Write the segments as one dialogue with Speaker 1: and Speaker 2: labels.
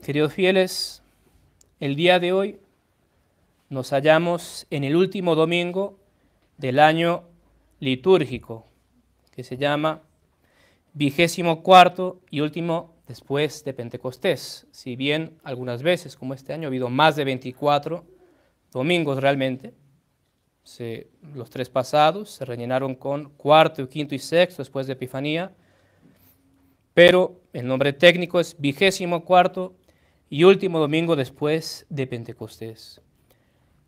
Speaker 1: Queridos fieles, el día de hoy nos hallamos en el último domingo del año litúrgico, que se llama 24º y último después de Pentecostés. Si bien algunas veces, como este año, ha habido más de 24 domingos realmente, los tres pasados se rellenaron con cuarto, quinto y sexto después de Epifanía, pero el nombre técnico es 24º y último domingo después de Pentecostés.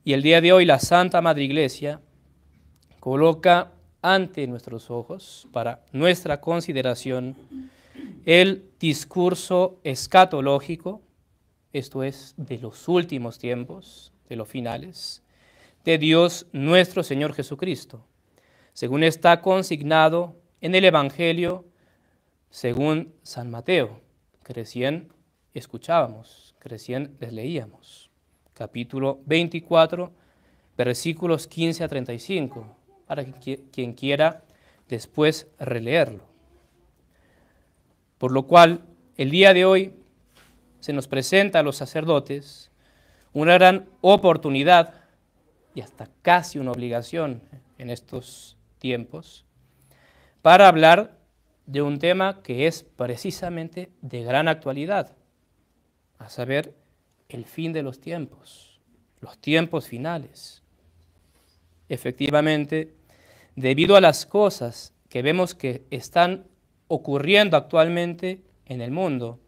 Speaker 1: Y el día de hoy la Santa Madre Iglesia coloca ante nuestros ojos, para nuestra consideración, el discurso escatológico, esto es, de los últimos tiempos, de los finales, de Dios nuestro Señor Jesucristo, según está consignado en el Evangelio según San Mateo, que recién escuchábamos, que recién les leíamos, capítulo 24, versículos 15 a 35, para quien quiera después releerlo. Por lo cual, el día de hoy se nos presenta a los sacerdotes una gran oportunidad y hasta casi una obligación en estos tiempos para hablar de un tema que es precisamente de gran actualidad, a saber, el fin de los tiempos finales. Efectivamente, debido a las cosas que vemos que están ocurriendo actualmente en el mundo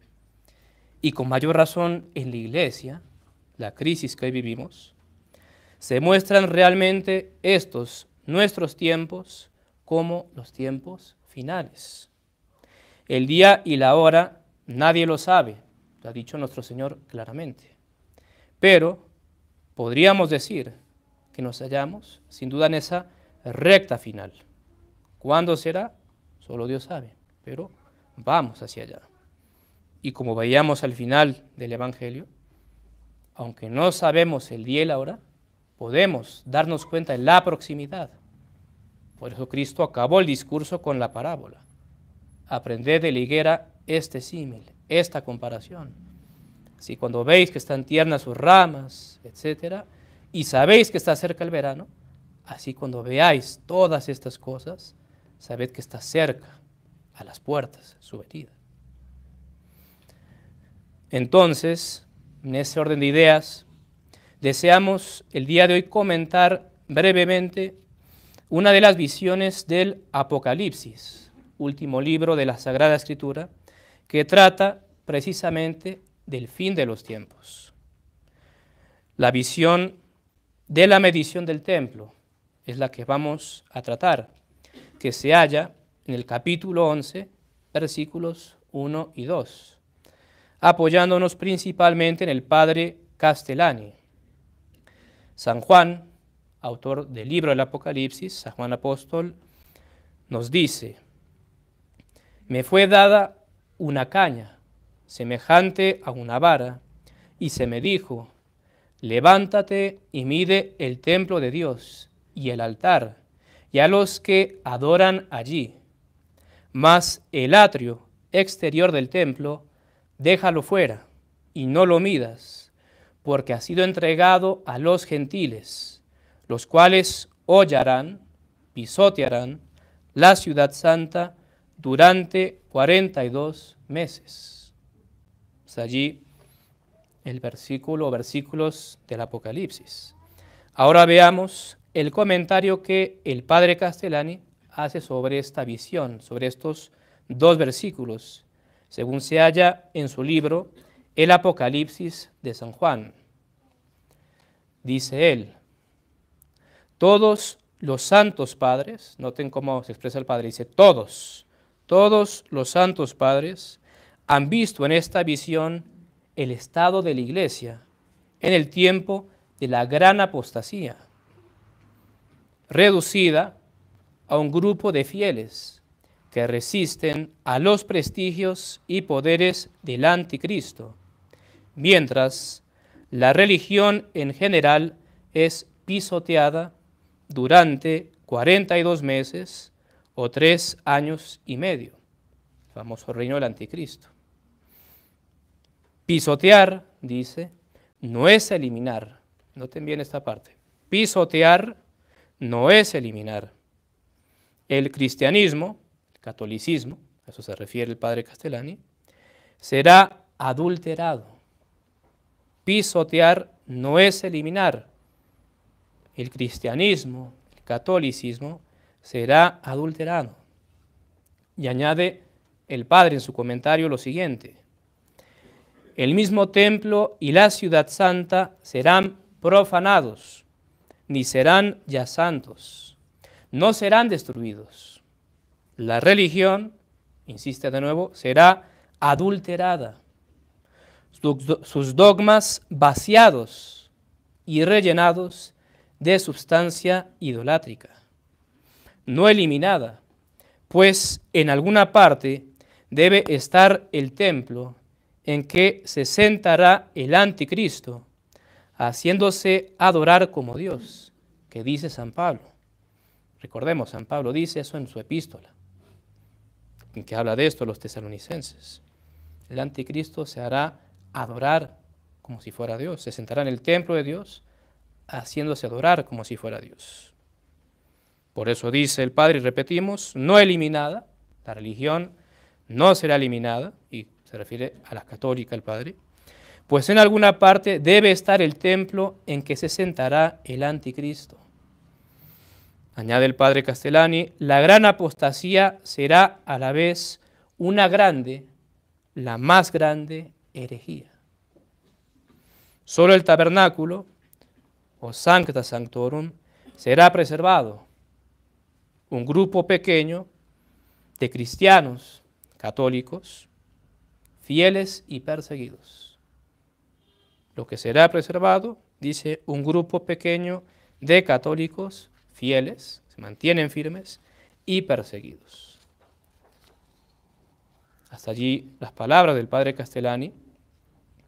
Speaker 1: y con mayor razón en la Iglesia, la crisis que hoy vivimos, se muestran realmente estos nuestros tiempos como los tiempos finales. El día y la hora nadie lo sabe, lo ha dicho nuestro Señor claramente, pero podríamos decir que nos hallamos sin duda en esa recta final. ¿Cuándo será? Solo Dios sabe, pero vamos hacia allá. Y como veíamos al final del Evangelio, aunque no sabemos el día y la hora, podemos darnos cuenta de la proximidad. Por eso Cristo acabó el discurso con la parábola. Aprended de la higuera este símil, esta comparación. Si cuando veis que están tiernas sus ramas, etc., y sabéis que está cerca el verano, así cuando veáis todas estas cosas, sabed que está cerca, a las puertas, su venida. Entonces, en ese orden de ideas, deseamos el día de hoy comentar brevemente una de las visiones del Apocalipsis, último libro de la Sagrada Escritura, que trata precisamente del fin de los tiempos. La visión de la medición del templo es la que vamos a tratar, que se halla en el capítulo 11, versículos 1 y 2, apoyándonos principalmente en el padre Castellani. San Juan, autor del libro del Apocalipsis, San Juan Apóstol, nos dice: me fue dada una caña semejante a una vara, y se me dijo: levántate y mide el templo de Dios y el altar, y a los que adoran allí. Mas el atrio exterior del templo, déjalo fuera, y no lo midas, porque ha sido entregado a los gentiles, los cuales hollarán, pisotearán la ciudad santa durante 42 meses. Es allí el versículo o versículos del Apocalipsis. Ahora veamos el comentario que el padre Castellani hace sobre esta visión, sobre estos dos versículos, según se halla en su libro El Apocalipsis de San Juan. Dice él: todos los santos padres, noten cómo se expresa el padre, dice todos los santos padres han visto en esta visión el estado de la Iglesia en el tiempo de la gran apostasía, reducida a un grupo de fieles que resisten a los prestigios y poderes del anticristo, mientras la religión en general es pisoteada durante 42 meses o 3 años y medio, el famoso reino del anticristo. Pisotear, dice, no es eliminar. Noten bien esta parte. Pisotear no es eliminar. El cristianismo, el catolicismo, a eso se refiere el padre Castellani, será adulterado. Pisotear no es eliminar. El cristianismo, el catolicismo, será adulterado. Y añade el padre en su comentario lo siguiente: el mismo templo y la ciudad santa serán profanados, ni serán ya santos, no serán destruidos. La religión, insiste de nuevo, será adulterada, sus dogmas vaciados y rellenados de sustancia idolátrica, no eliminada, pues en alguna parte debe estar el templo en que se sentará el anticristo, haciéndose adorar como Dios, que dice San Pablo. Recordemos, San Pablo dice eso en su epístola, en que habla de esto los tesalonicenses. El anticristo se hará adorar como si fuera Dios, se sentará en el templo de Dios, haciéndose adorar como si fuera Dios. Por eso dice el Padre, y repetimos, no eliminada, la religión no será eliminada, y se refiere a la católica el Padre, pues en alguna parte debe estar el templo en que se sentará el anticristo. Añade el Padre Castellani, la gran apostasía será a la vez una grande, la más grande herejía. Solo el tabernáculo, o sancta sanctorum, será preservado. Un grupo pequeño de cristianos católicos, fieles y perseguidos. Lo que será preservado, dice, un grupo pequeño de católicos fieles, se mantienen firmes y perseguidos. Hasta allí las palabras del padre Castellani.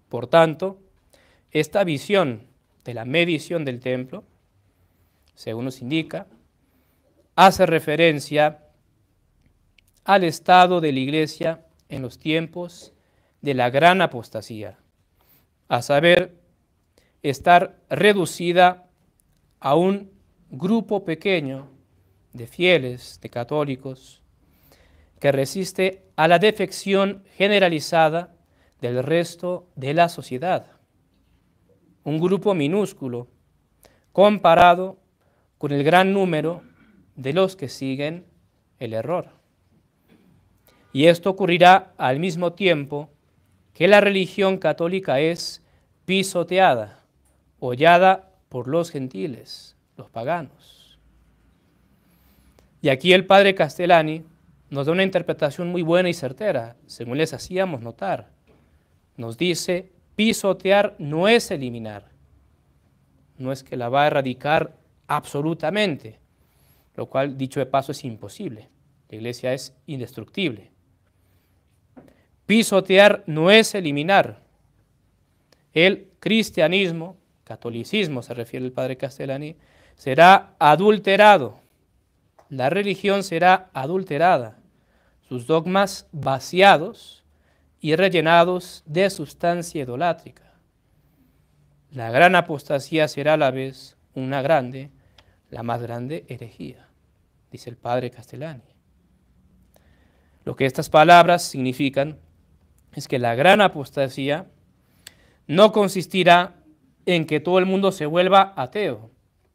Speaker 1: Por tanto, esta visión de la medición del templo, según nos indica, hace referencia al estado de la Iglesia en los tiempos de la gran apostasía, a saber, estar reducida a un grupo pequeño de fieles, de católicos, que resiste a la defección generalizada del resto de la sociedad. Un grupo minúsculo comparado con el gran número de los que siguen el error. Y esto ocurrirá al mismo tiempo que la religión católica es pisoteada, hollada por los gentiles, los paganos. Y aquí el padre Castellani nos da una interpretación muy buena y certera, según les hacíamos notar. Nos dice, pisotear no es eliminar, no es que la va a erradicar absolutamente, lo cual, dicho de paso, es imposible. La Iglesia es indestructible. Pisotear no es eliminar. El cristianismo, catolicismo se refiere el padre Castellani, será adulterado. La religión será adulterada, sus dogmas vaciados y rellenados de sustancia idolátrica. La gran apostasía será a la vez una grande, la más grande herejía, dice el padre Castellani. Lo que estas palabras significan es que la gran apostasía no consistirá en que todo el mundo se vuelva ateo.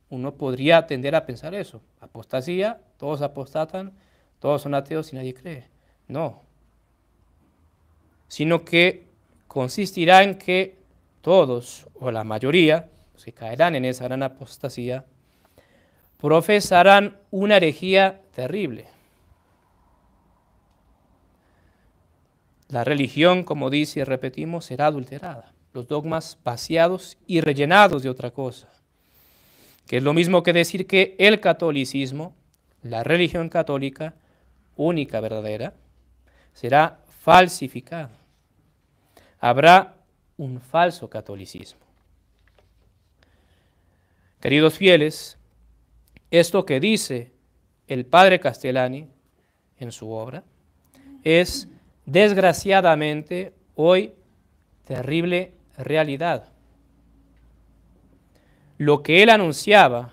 Speaker 1: Uno podría tender a pensar eso. Apostasía, todos apostatan, todos son ateos y nadie cree. No. Sino que consistirá en que todos, o la mayoría, los que caerán en esa gran apostasía, profesarán una herejía terrible. La religión, como dice y repetimos, será adulterada. Los dogmas vaciados y rellenados de otra cosa. Que es lo mismo que decir que el catolicismo, la religión católica, única, verdadera, será falsificada. Habrá un falso catolicismo. Queridos fieles, esto que dice el padre Castellani en su obra es desgraciadamente hoy terrible realidad. Lo que él anunciaba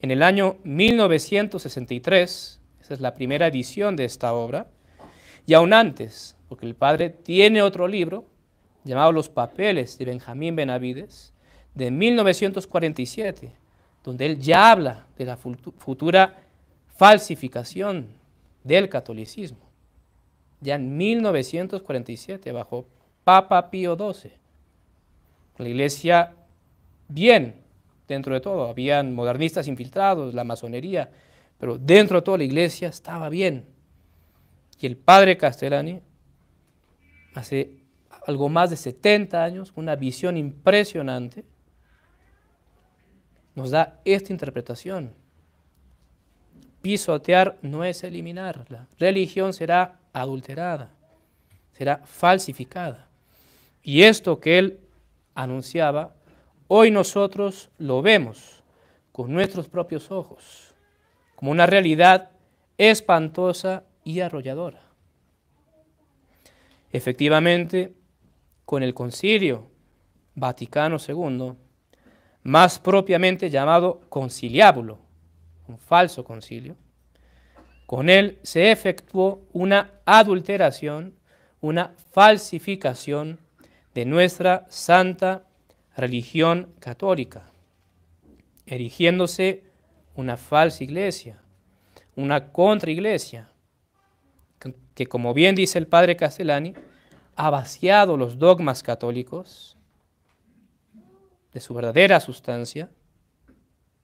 Speaker 1: en el año 1963, esa es la primera edición de esta obra, y aún antes, porque el padre tiene otro libro llamado Los Papeles de Benjamín Benavides, de 1947, donde él ya habla de la futura falsificación del catolicismo. Ya en 1947, bajo Papa Pío XII. La iglesia, bien, dentro de todo, habían modernistas infiltrados, la masonería, pero dentro de todo la iglesia estaba bien. Y el padre Castellani, hace algo más de 70 años, una visión impresionante, nos da esta interpretación. Pisotear no es eliminar, la religión será adulterada, será falsificada. Y esto que él anunciaba, hoy nosotros lo vemos con nuestros propios ojos, como una realidad espantosa y arrolladora. Efectivamente, con el Concilio Vaticano II, más propiamente llamado conciliábulo, un falso concilio, con él se efectuó una adulteración, una falsificación de nuestra santa religión católica, erigiéndose una falsa iglesia, una contraiglesia, que como bien dice el padre Castellani, ha vaciado los dogmas católicos de su verdadera sustancia,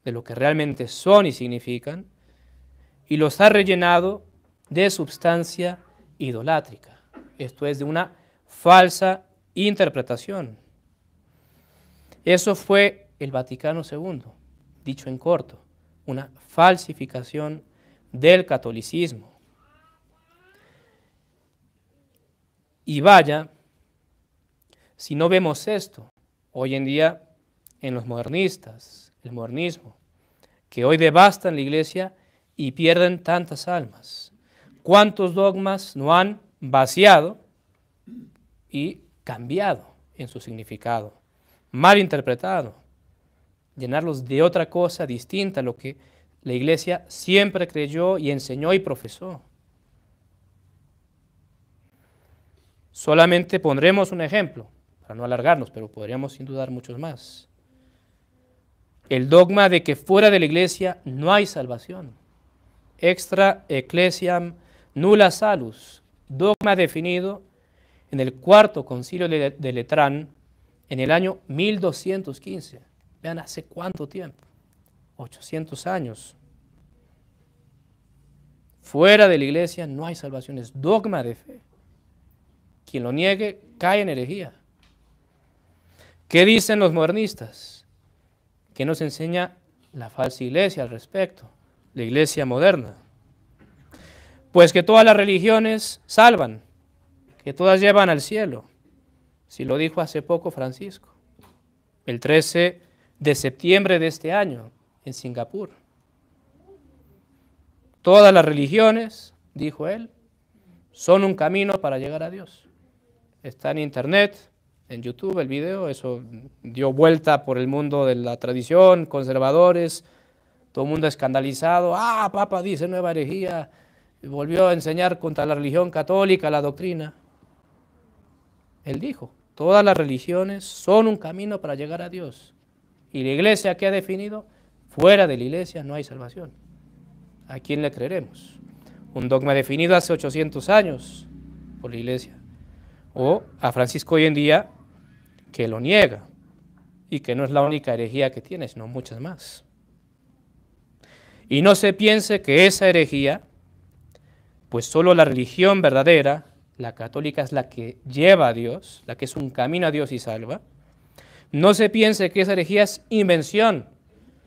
Speaker 1: de lo que realmente son y significan, y los ha rellenado de substancia idolátrica, esto es, de una falsa interpretación. Eso fue el Vaticano II, dicho en corto, una falsificación del catolicismo. Y vaya, si no vemos esto hoy en día en los modernistas, el modernismo, que hoy devastan la iglesia y pierden tantas almas. ¿Cuántos dogmas no han vaciado y cambiado en su significado, mal interpretado, llenarlos de otra cosa distinta a lo que la iglesia siempre creyó y enseñó y profesó? Solamente pondremos un ejemplo, para no alargarnos, pero podríamos sin dudar muchos más. El dogma de que fuera de la iglesia no hay salvación. Extra ecclesiam nulla salus, dogma definido en el cuarto concilio de Letrán en el año 1215. Vean hace cuánto tiempo, 800 años. Fuera de la iglesia no hay salvación, es dogma de fe. Quien lo niegue cae en herejía. ¿Qué dicen los modernistas? ¿Qué nos enseña la falsa iglesia al respecto? La iglesia moderna. Pues que todas las religiones salvan, que todas llevan al cielo. Si lo dijo hace poco Francisco, el 13 de septiembre de este año, en Singapur. Todas las religiones, dijo él, son un camino para llegar a Dios. Está en internet, en YouTube el video, eso dio vuelta por el mundo de la tradición, conservadores, todo el mundo escandalizado. Papa dice nueva herejía, volvió a enseñar contra la religión católica, la doctrina. Él dijo, todas las religiones son un camino para llegar a Dios. Y la iglesia, ¿qué ha definido? Fuera de la iglesia no hay salvación. ¿A quién le creeremos? Un dogma definido hace 800 años por la iglesia. O a Francisco hoy en día, que lo niega y que no es la única herejía que tiene, sino muchas más. Y no se piense que esa herejía, pues solo la religión verdadera, la católica, es la que lleva a Dios, la que es un camino a Dios y salva. No se piense que esa herejía es invención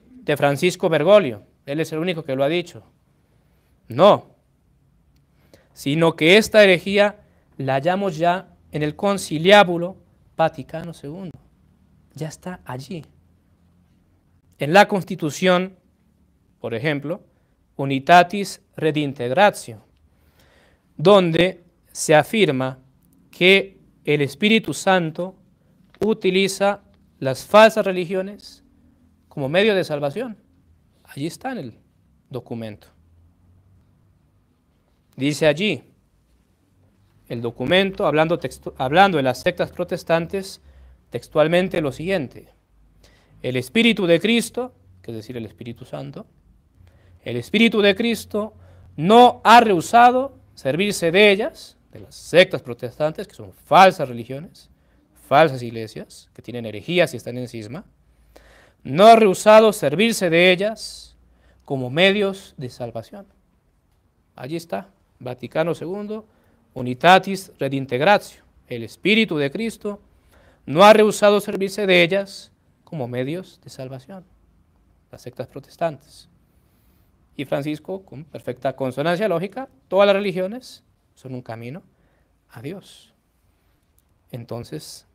Speaker 1: de Francisco Bergoglio, él es el único que lo ha dicho. No, sino que esta herejía la hallamos ya en el Conciliábulo Vaticano II. Ya está allí. En la Constitución, por ejemplo, Unitatis Redintegratio, donde se afirma que el Espíritu Santo utiliza las falsas religiones como medio de salvación. Allí está en el documento. Dice allí, el documento, hablando de las sectas protestantes, textualmente lo siguiente: el Espíritu de Cristo, que es decir, el Espíritu Santo, el Espíritu de Cristo no ha rehusado servirse de ellas, de las sectas protestantes, que son falsas religiones, falsas iglesias, que tienen herejías y están en cisma, no ha rehusado servirse de ellas como medios de salvación. Allí está, Vaticano II, Unitatis Redintegratio. El Espíritu de Cristo no ha rehusado servirse de ellas como medios de salvación. Las sectas protestantes. Y Francisco, con perfecta consonancia lógica, todas las religiones son un camino a Dios. Entonces,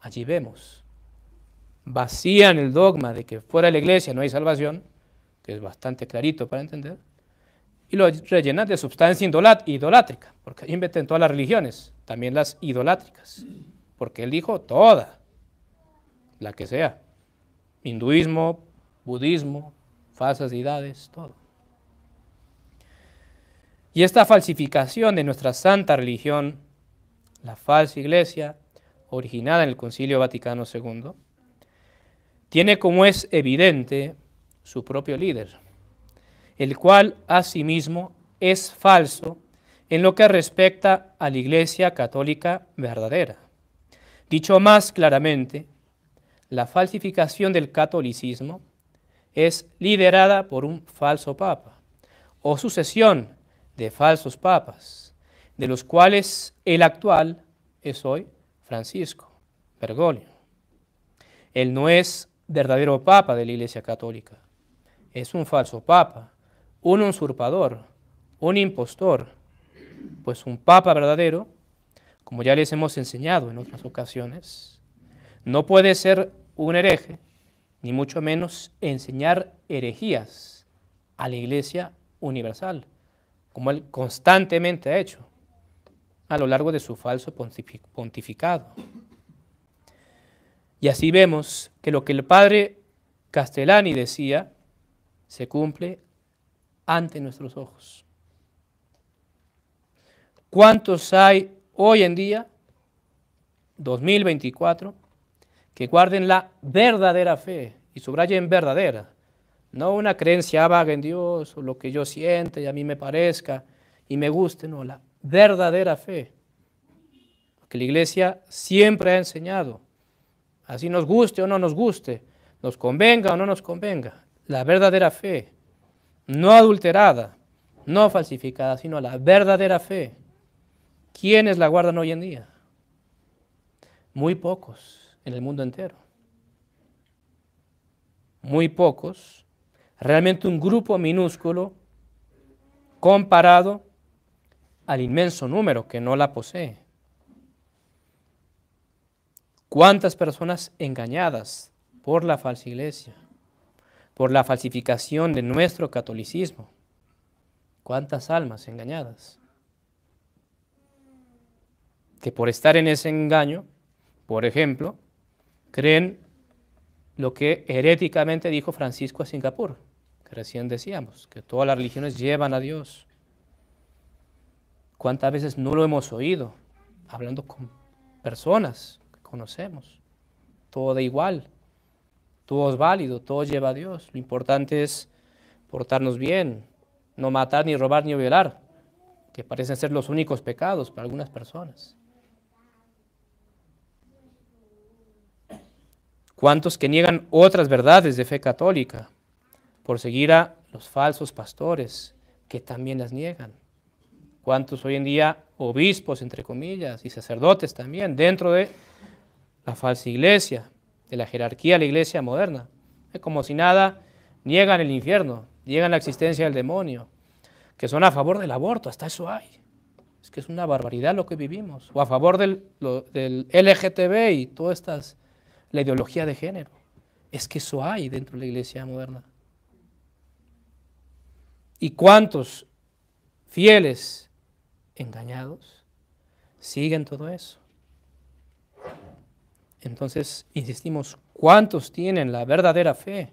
Speaker 1: allí vemos, vacían el dogma de que fuera de la iglesia no hay salvación, que es bastante clarito para entender, y lo rellenan de sustancia idolátrica, porque ahí meten todas las religiones, también las idolátricas, porque él dijo toda, la que sea, hinduismo, budismo, falsas deidades, todo. Y esta falsificación de nuestra santa religión, la falsa iglesia, originada en el Concilio Vaticano II, tiene, como es evidente, su propio líder, el cual asimismo es falso en lo que respecta a la Iglesia católica verdadera. Dicho más claramente, la falsificación del catolicismo es liderada por un falso papa o sucesión de falsos papas, de los cuales el actual es hoy Francisco Bergoglio. Él no es verdadero papa de la Iglesia católica, es un falso papa, un usurpador, un impostor, pues un papa verdadero, como ya les hemos enseñado en otras ocasiones, no puede ser un hereje, ni mucho menos enseñar herejías a la Iglesia universal, como él constantemente ha hecho a lo largo de su falso pontificado. Y así vemos que lo que el padre Castellani decía se cumple ante nuestros ojos. ¿Cuántos hay hoy en día, 2024, que guarden la verdadera fe? Y subrayen verdadera, no una creencia vaga en Dios o lo que yo siente y a mí me parezca y me guste, no, la verdadera fe. Que la Iglesia siempre ha enseñado, así nos guste o no nos guste, nos convenga o no nos convenga, la verdadera fe, no adulterada, no falsificada, sino la verdadera fe. ¿Quiénes la guardan hoy en día? Muy pocos en el mundo entero. Muy pocos, realmente un grupo minúsculo comparado al inmenso número que no la posee. ¿Cuántas personas engañadas por la falsa iglesia, por la falsificación de nuestro catolicismo? ¿Cuántas almas engañadas? Que por estar en ese engaño, por ejemplo, creen lo que heréticamente dijo Francisco a Singapur, que recién decíamos, que todas las religiones llevan a Dios. ¿Cuántas veces no lo hemos oído hablando con personas que conocemos? Todo da igual, todo es válido, todo lleva a Dios. Lo importante es portarnos bien, no matar, ni robar, ni violar, que parecen ser los únicos pecados para algunas personas. ¿Cuántos que niegan otras verdades de fe católica por seguir a los falsos pastores que también las niegan? ¿Cuántos hoy en día obispos, entre comillas, y sacerdotes también, dentro de la falsa iglesia, de la jerarquía de la iglesia moderna, como si nada, niegan el infierno, niegan la existencia del demonio, que son a favor del aborto, hasta eso hay? Es que es una barbaridad lo que vivimos, o a favor del LGTB y todas estas, la ideología de género. Es que eso hay dentro de la iglesia moderna. ¿Y cuántos fieles engañados siguen todo eso? Entonces, insistimos, ¿cuántos tienen la verdadera fe?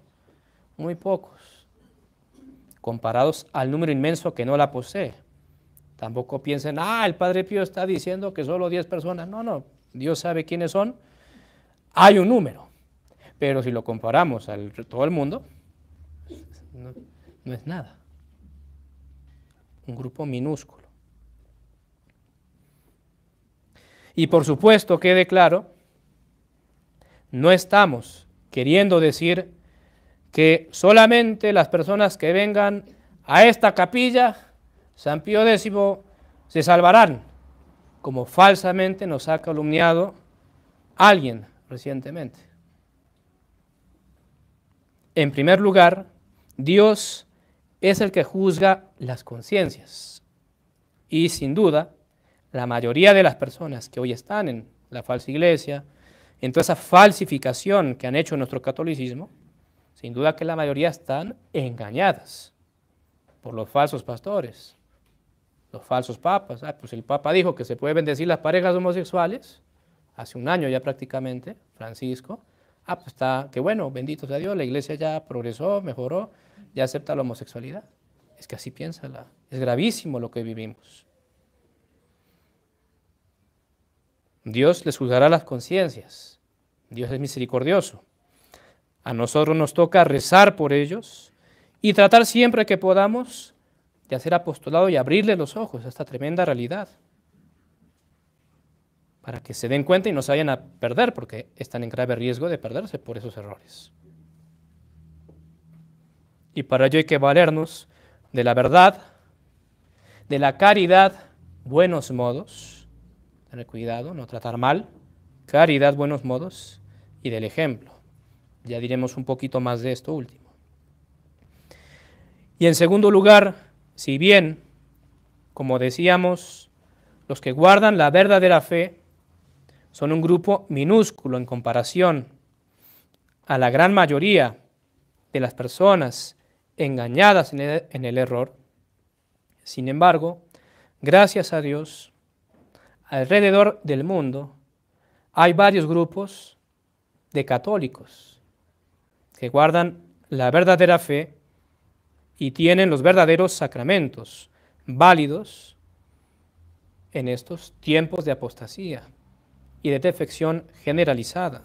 Speaker 1: Muy pocos, comparados al número inmenso que no la posee. Tampoco piensen, el Padre Pío está diciendo que solo 10 personas. No, no, Dios sabe quiénes son. Hay un número, pero si lo comparamos al todo el mundo, no es nada. Un grupo minúsculo. Y por supuesto, quede claro, no estamos queriendo decir que solamente las personas que vengan a esta capilla, San Pío X, se salvarán, como falsamente nos ha calumniado alguien recientemente. En primer lugar, Dios es el que juzga las conciencias. Y sin duda, la mayoría de las personas que hoy están en la falsa iglesia, en toda esa falsificación que han hecho en nuestro catolicismo, sin duda que la mayoría están engañadas por los falsos pastores, los falsos papas. Pues el Papa dijo que se puede bendecir las parejas homosexuales, hace un año ya prácticamente, Francisco. Pues está, qué bueno, bendito sea Dios, la iglesia ya progresó, mejoró, ya acepta la homosexualidad. Es que así piensa, es gravísimo lo que vivimos. Dios les juzgará las conciencias, Dios es misericordioso. A nosotros nos toca rezar por ellos y tratar siempre que podamos de hacer apostolado y abrirles los ojos a esta tremenda realidad, para que se den cuenta y no se vayan a perder, porque están en grave riesgo de perderse por esos errores. Y para ello hay que valernos de la verdad, de la caridad, buenos modos, tener cuidado, no tratar mal, caridad, buenos modos, y del ejemplo. Ya diremos un poquito más de esto último. Y en segundo lugar, si bien, como decíamos, los que guardan la verdadera fe son un grupo minúsculo en comparación a la gran mayoría de las personas engañadas en el error, sin embargo, gracias a Dios, alrededor del mundo hay varios grupos de católicos que guardan la verdadera fe y tienen los verdaderos sacramentos válidos en estos tiempos de apostasía y de defección generalizada.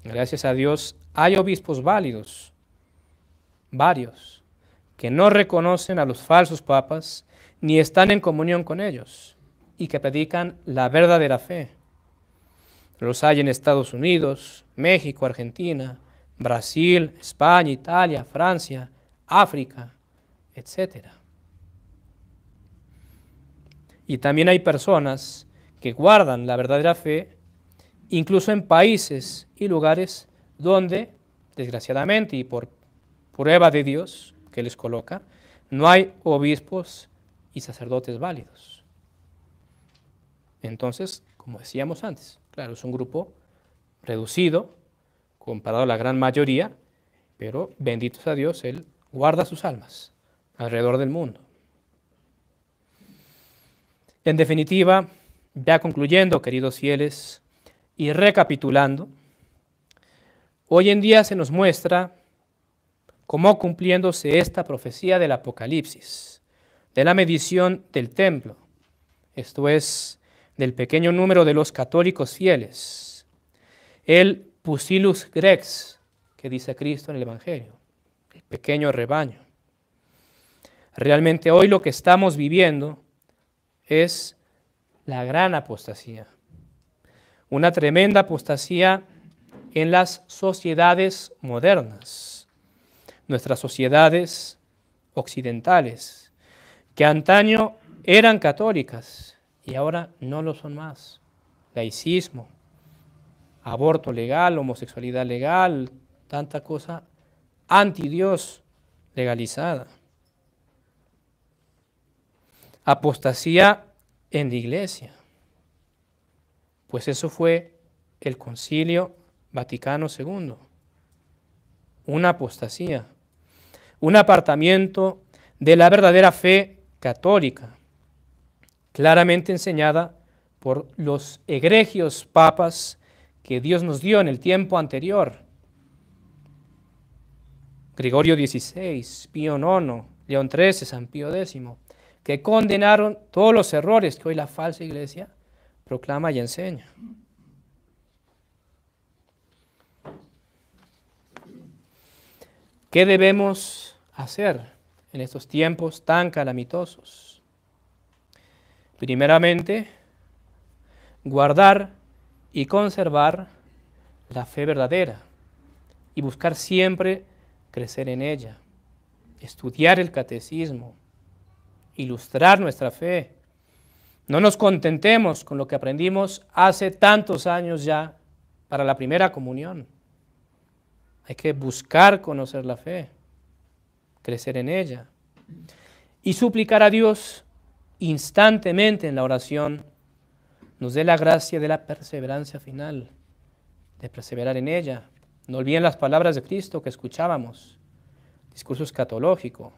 Speaker 1: Gracias a Dios hay obispos válidos, varios, que no reconocen a los falsos papas ni están en comunión con ellos y que predican la verdadera fe. Los hay en Estados Unidos, México, Argentina, Brasil, España, Italia, Francia, África, etc. Y también hay personas que guardan la verdadera fe, incluso en países y lugares donde, desgraciadamente y por prueba de Dios que les coloca, no hay obispos y sacerdotes válidos. Entonces, como decíamos antes, claro, es un grupo reducido comparado a la gran mayoría, pero bendito sea Dios, Él guarda sus almas alrededor del mundo. En definitiva, ya concluyendo, queridos fieles, y recapitulando, hoy en día se nos muestra cómo cumpliéndose esta profecía del Apocalipsis, de la medición del templo, esto es, del pequeño número de los católicos fieles, el Pusillus Grex, que dice Cristo en el Evangelio, el pequeño rebaño. Realmente hoy lo que estamos viviendo es la gran apostasía, una tremenda apostasía en las sociedades modernas, nuestras sociedades occidentales, que antaño eran católicas y ahora no lo son más. Laicismo, aborto legal, homosexualidad legal, tanta cosa anti Dios legalizada. Apostasía en la iglesia, pues eso fue el Concilio Vaticano II, una apostasía, un apartamiento de la verdadera fe católica, claramente enseñada por los egregios papas que Dios nos dio en el tiempo anterior. Gregorio XVI, Pío IX, León XIII, San Pío X, que condenaron todos los errores que hoy la falsa iglesia proclama y enseña. ¿Qué debemos hacer en estos tiempos tan calamitosos? Primeramente, guardar y conservar la fe verdadera y buscar siempre crecer en ella, estudiar el catecismo, ilustrar nuestra fe. No nos contentemos con lo que aprendimos hace tantos años ya para la primera comunión. Hay que buscar conocer la fe, crecer en ella y suplicar a Dios instantemente en la oración nos dé la gracia de la perseverancia final, de perseverar en ella. No olviden las palabras de Cristo que escuchábamos, discurso escatológico,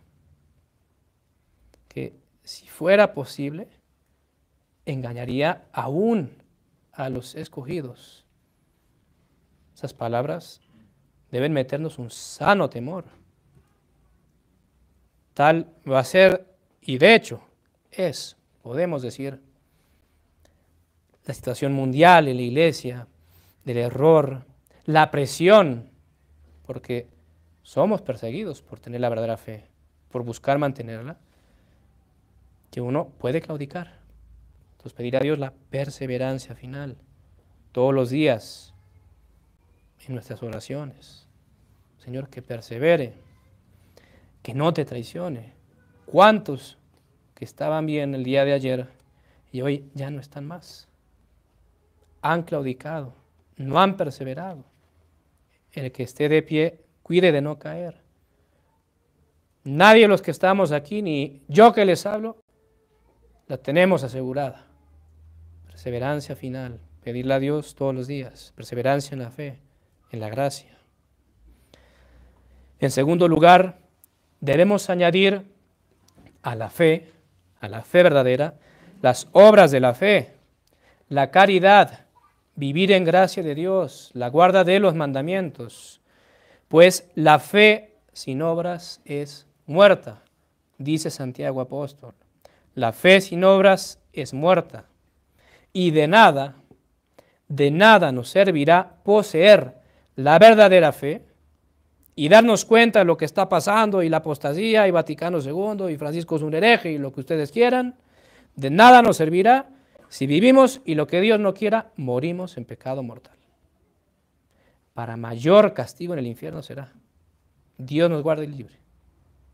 Speaker 1: que si fuera posible, engañaría aún a los escogidos. Esas palabras deben meternos un sano temor. Tal va a ser, y de hecho es, podemos decir, la situación mundial en la iglesia, del error, la presión, porque somos perseguidos por tener la verdadera fe, por buscar mantenerla, que uno puede claudicar. Entonces pedir a Dios la perseverancia final, todos los días, en nuestras oraciones. Señor, que persevere, que no te traicione. ¿Cuántos que estaban bien el día de ayer y hoy ya no están más? Han claudicado, no han perseverado. El que esté de pie, cuide de no caer. Nadie de los que estamos aquí, ni yo que les hablo, la tenemos asegurada. Perseverancia final, pedirle a Dios todos los días, perseverancia en la fe, en la gracia. En segundo lugar, debemos añadir a la fe verdadera, las obras de la fe, la caridad, vivir en gracia de Dios, la guarda de los mandamientos, pues la fe sin obras es muerta, dice Santiago apóstol. La fe sin obras es muerta, y de nada nos servirá poseer la verdadera fe y darnos cuenta de lo que está pasando, y la apostasía, y Vaticano II, y Francisco es un hereje, y lo que ustedes quieran. De nada nos servirá si vivimos y lo que Dios no quiera, morimos en pecado mortal. Para mayor castigo en el infierno será. Dios nos guarde libre.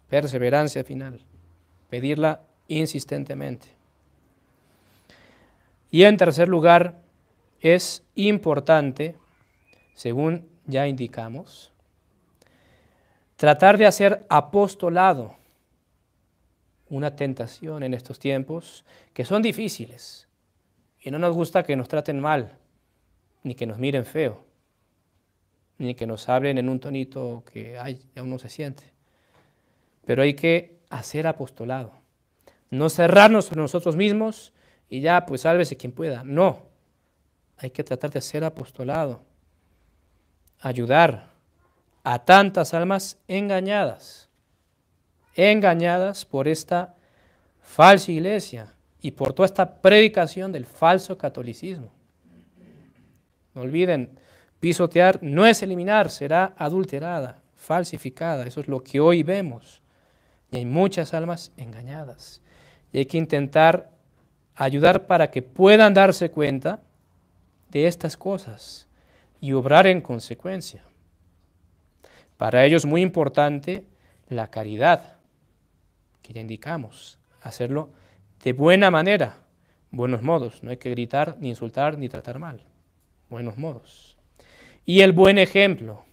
Speaker 1: Perseverancia final. Pedirla insistentemente. Y en tercer lugar, es importante, según ya indicamos, tratar de hacer apostolado. Una tentación en estos tiempos que son difíciles. Y no nos gusta que nos traten mal, ni que nos miren feo, ni que nos hablen en un tonito que ya uno se siente. Pero hay que hacer apostolado. No cerrarnos sobre nosotros mismos y ya, pues sálvese quien pueda. No, hay que tratar de hacer apostolado. Ayudar a tantas almas engañadas por esta falsa iglesia y por toda esta predicación del falso catolicismo. No olviden, pisotear no es eliminar, será adulterada, falsificada. Eso es lo que hoy vemos. Y hay muchas almas engañadas. Y hay que intentar ayudar para que puedan darse cuenta de estas cosas y obrar en consecuencia. Para ello es muy importante la caridad, que ya indicamos, hacerlo de buena manera, buenos modos. No hay que gritar, ni insultar, ni tratar mal. Buenos modos. Y el buen ejemplo.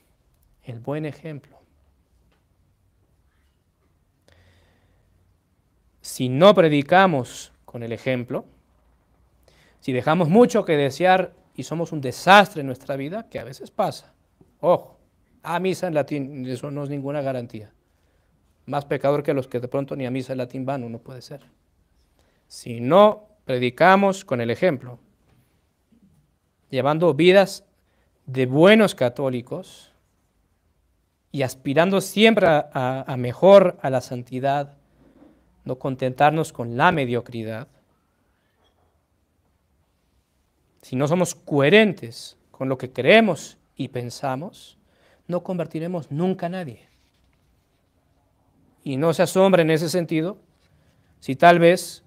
Speaker 1: Si no predicamos con el ejemplo, si dejamos mucho que desear y somos un desastre en nuestra vida, que a veces pasa, ojo, a misa en latín, eso no es ninguna garantía. Más pecador que los que de pronto ni a misa en latín van, uno puede ser. Si no predicamos con el ejemplo, llevando vidas de buenos católicos y aspirando siempre a mejor, a la santidad, no contentarnos con la mediocridad. Si no somos coherentes con lo que creemos y pensamos, no convertiremos nunca a nadie. Y no se asombre en ese sentido si tal vez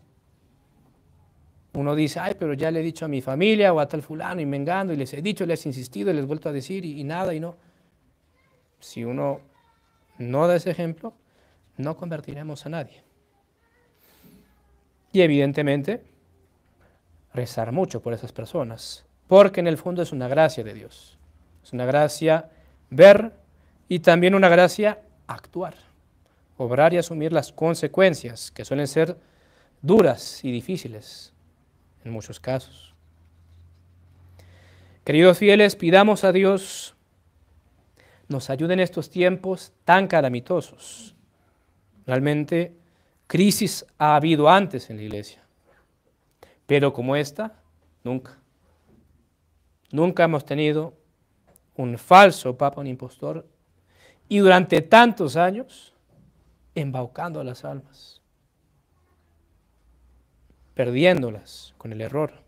Speaker 1: uno dice, ay, pero ya le he dicho a mi familia o a tal fulano y mengando y les he dicho, les he insistido y les he vuelto a decir y nada y no. Si uno no da ese ejemplo, no convertiremos a nadie. Y evidentemente, rezar mucho por esas personas, porque en el fondo es una gracia de Dios. Es una gracia ver y también una gracia actuar, obrar y asumir las consecuencias, que suelen ser duras y difíciles en muchos casos. Queridos fieles, pidamos a Dios nos ayude en estos tiempos tan calamitosos. Realmente, crisis ha habido antes en la iglesia, pero como esta, nunca. Nunca hemos tenido un falso papa, un impostor, y durante tantos años, embaucando a las almas, perdiéndolas con el error.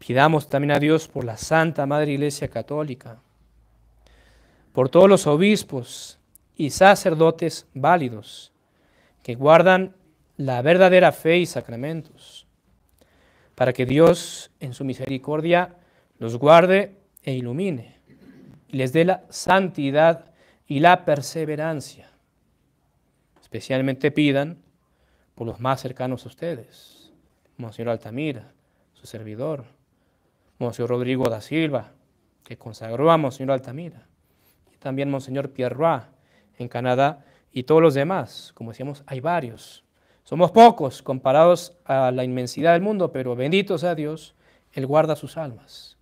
Speaker 1: Pidamos también a Dios por la Santa Madre Iglesia Católica, por todos los obispos y sacerdotes válidos que guardan la verdadera fe y sacramentos, para que Dios en su misericordia los guarde e ilumine y les dé la santidad y la perseverancia. Especialmente pidan por los más cercanos a ustedes, Monseñor Altamira, su servidor, Monseñor Rodrigo da Silva, que consagró a Monseñor Altamira, y también Monseñor Pierre Roy en Canadá, y todos los demás. Como decíamos, hay varios. Somos pocos comparados a la inmensidad del mundo, pero bendito sea Dios, Él guarda sus almas.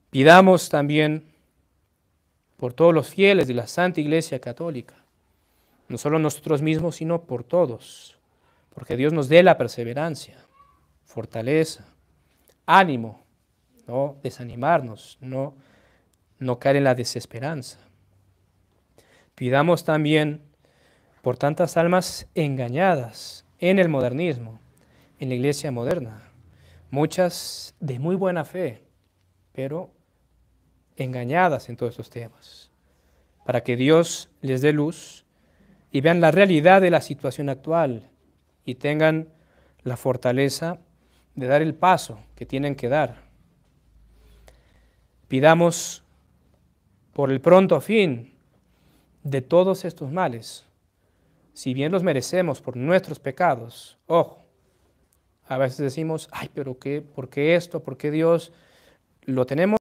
Speaker 1: Pidamos también por todos los fieles de la Santa Iglesia Católica, no solo nosotros mismos, sino por todos, porque Dios nos dé la perseverancia, fortaleza, ánimo, no desanimarnos, no caer en la desesperanza. Pidamos también por tantas almas engañadas en el modernismo, en la iglesia moderna, muchas de muy buena fe, pero engañadas en todos estos temas, para que Dios les dé luz y vean la realidad de la situación actual y tengan la fortaleza de dar el paso que tienen que dar. Pidamos por el pronto fin de todos estos males, si bien los merecemos por nuestros pecados. Ojo, a veces decimos, ay, pero ¿qué? ¿Por qué esto? ¿Por qué Dios? Lo tenemos